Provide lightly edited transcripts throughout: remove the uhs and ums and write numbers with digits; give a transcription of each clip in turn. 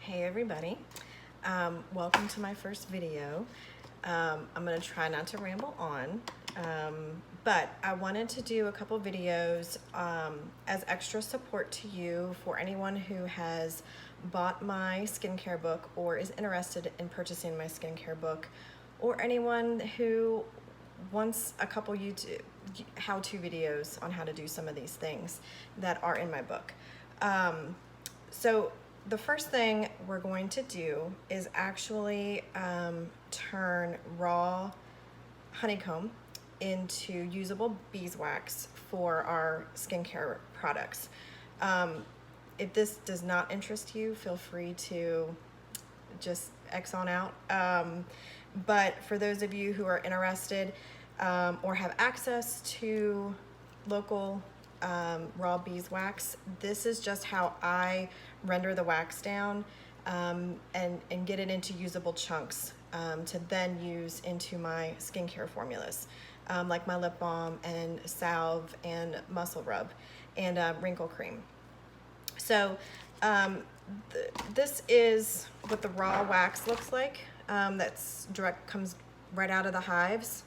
Hey everybody, welcome to my first video. I'm gonna try not to ramble on, but I wanted to do a couple videos as extra support to you for anyone who has bought my skincare book or is interested in purchasing my skincare book, or anyone who wants a couple YouTube how-to videos on how to do some of these things that are in my book. So the first thing we're going to do is actually turn raw honeycomb into usable beeswax for our skincare products. If this does not interest you, feel free to just X on out. But for those of you who are interested or have access to local raw beeswax, this is just how I render the wax down and get it into usable chunks to then use into my skincare formulas, like my lip balm and salve and muscle rub and wrinkle cream. So this is what the raw wax looks like. Comes right out of the hives.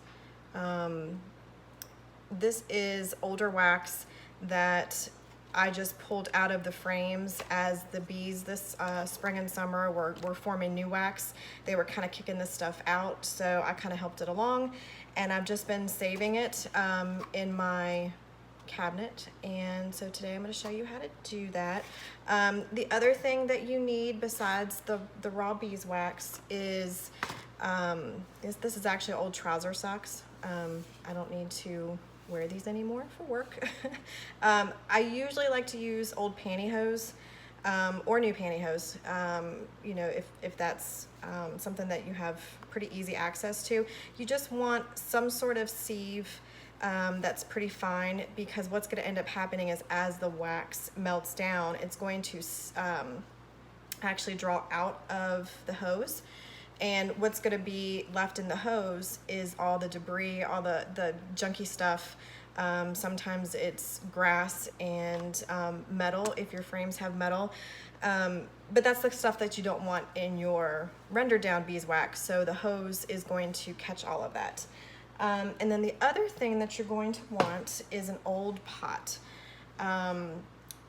This is older wax that I just pulled out of the frames as the bees this spring and summer were forming new wax. They were kind of kicking this stuff out, so I kind of helped it along, and I've just been saving it in my cabinet. And so today I'm going to show you how to do that. The other thing that you need besides the raw beeswax is this is actually old trouser socks. I don't need to wear these anymore for work. I usually like to use old pantyhose or new pantyhose, you know, if that's something that you have pretty easy access to. You just want some sort of sieve that's pretty fine, because what's going to end up happening is as the wax melts down, it's going to actually draw out of the hose. And what's going to be left in the hose is all the debris, all the junky stuff. Sometimes it's grass and metal if your frames have metal. But that's the stuff that you don't want in your rendered down beeswax. So the hose is going to catch all of that. And then the other thing that you're going to want is an old pot.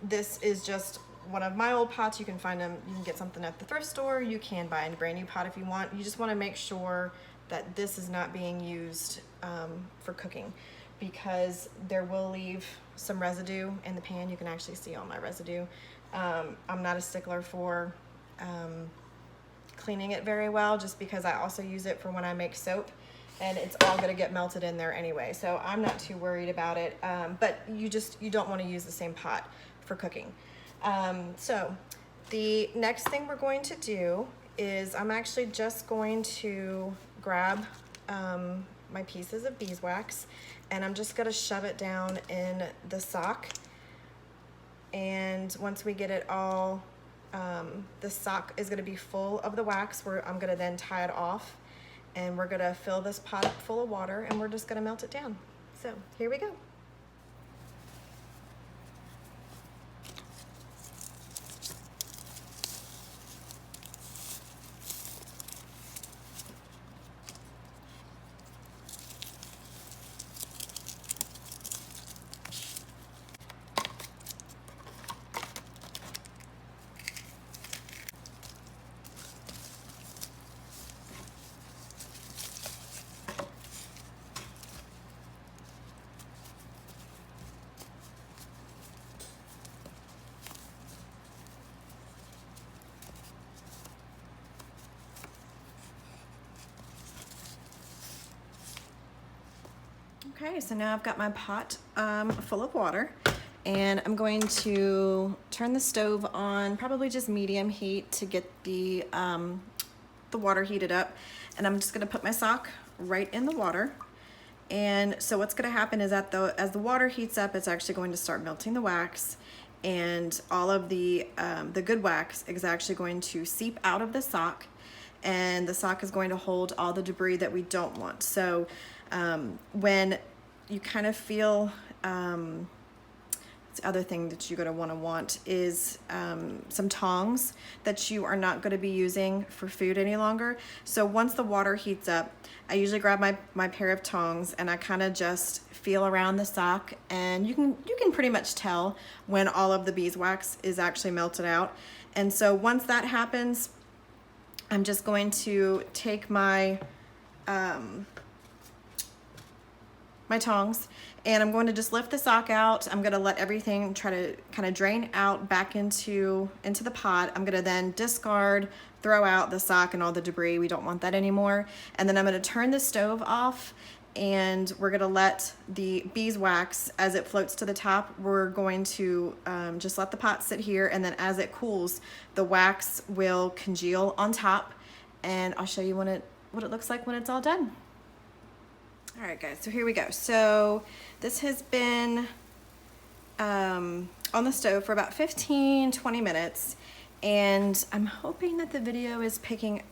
This is just one of my old pots. You can find them, you can get something at the thrift store. You can buy a brand new pot if you want. You just want to make sure that this is not being used for cooking, because there will leave some residue in the pan. You can actually see all my residue. I'm not a stickler for cleaning it very well, just because I also use it for when I make soap, and it's all going to get melted in there anyway. So I'm not too worried about it. But you don't want to use the same pot for cooking. So the next thing we're going to do is I'm actually just going to grab my pieces of beeswax, and I'm just going to shove it down in the sock. And once we get it all, the sock is going to be full of the wax, where I'm going to then tie it off, and we're going to fill this pot up full of water, and we're just going to melt it down. So here we go. Okay, so now I've got my pot full of water, and I'm going to turn the stove on, probably just medium heat, to get the water heated up. And I'm just going to put my sock right in the water. And so what's going to happen is that as the water heats up, it's actually going to start melting the wax, and all of the good wax is actually going to seep out of the sock, and the sock is going to hold all the debris that we don't want. So when you kind of feel the other thing that you're going to want is some tongs that you are not going to be using for food any longer. So once the water heats up, I usually grab my pair of tongs and I kind of just feel around the sock, and you can pretty much tell when all of the beeswax is actually melted out. And so once that happens, I'm just going to take my my tongs, and I'm going to just lift the sock out. I'm going to let everything try to kind of drain out back into the pot. I'm going to then discard, throw out the sock and all the debris. We don't want that anymore. And then I'm going to turn the stove off, and we're going to let the beeswax, as it floats to the top, we're going to just let the pot sit here, and then as it cools, the wax will congeal on top, and I'll show you what it looks like when it's all done. All right, guys, so here we go. So this has been on the stove for about 15-20 minutes, and I'm hoping that the video is picking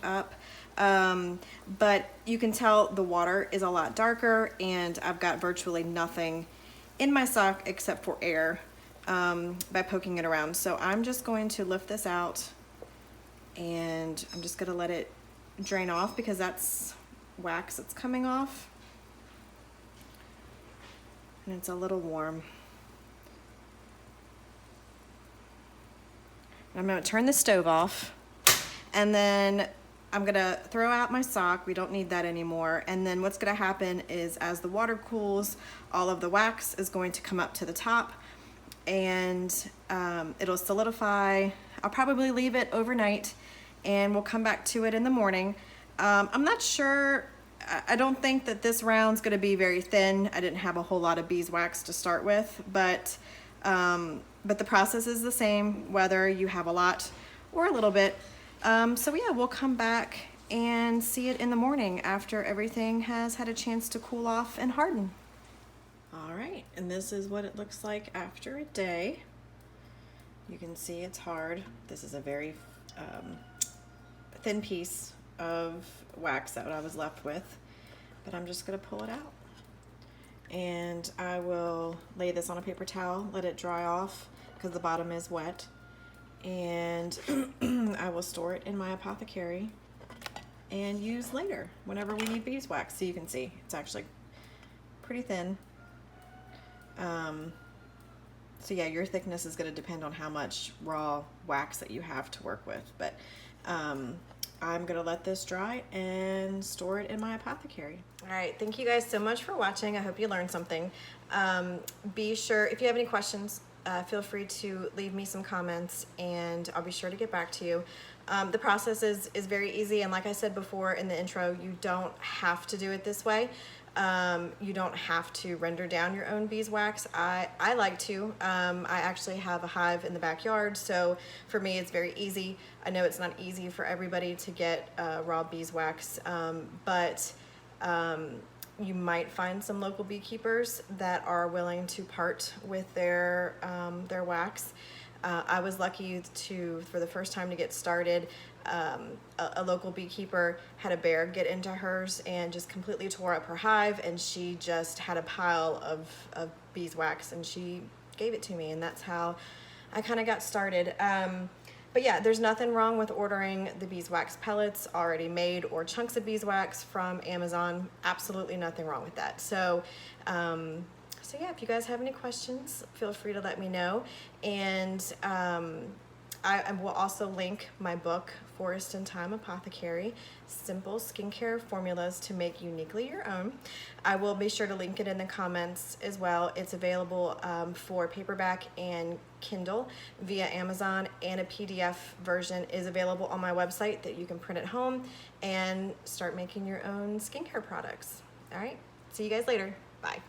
up, but you can tell the water is a lot darker, and I've got virtually nothing in my sock except for air by poking it around. So I'm just going to lift this out, and I'm just going to let it drain off because that's wax that's coming off, and it's a little warm. I'm going to turn the stove off, and then I'm going to throw out my sock. We don't need that anymore. And then what's going to happen is, as the water cools, all of the wax is going to come up to the top, and it'll solidify. I'll probably leave it overnight, and we'll come back to it in the morning. I'm not sure. I don't think that this round's going to be very thin. I didn't have a whole lot of beeswax to start with, but the process is the same whether you have a lot or a little bit. So yeah, we'll come back and see it in the morning after everything has had a chance to cool off and harden. All right, and this is what it looks like after a day. You can see it's hard. This is a very thin piece of wax that I was left with, but I'm just going to pull it out, and I will lay this on a paper towel, let it dry off because the bottom is wet, and I will store it in my apothecary and use later whenever we need beeswax. So you can see it's actually pretty thin. So yeah, your thickness is going to depend on how much raw wax that you have to work with, but I'm gonna let this dry and store it in my apothecary. All right, thank you guys so much for watching. I hope you learned something. Be sure, if you have any questions, feel free to leave me some comments, and I'll be sure to get back to you. The process is very easy, and like I said before in the intro, you don't have to do it this way. You don't have to render down your own beeswax. I like to. I actually have a hive in the backyard, so for me it's very easy. I know it's not easy for everybody to get raw beeswax, but you might find some local beekeepers that are willing to part with their wax. I was lucky for the first time to get started, a local beekeeper had a bear get into hers and just completely tore up her hive, and she just had a pile of beeswax, and she gave it to me, and that's how I kind of got started. But yeah, there's nothing wrong with ordering the beeswax pellets already made or chunks of beeswax from Amazon. Absolutely nothing wrong with that. So yeah, if you guys have any questions, feel free to let me know. And I will also link my book, Forest and Thyme Apothecary, Simple Skincare Formulas to Make Uniquely Your Own. I will be sure to link it in the comments as well. It's available for paperback and Kindle via Amazon, and a PDF version is available on my website that you can print at home and start making your own skincare products. All right, see you guys later. Bye.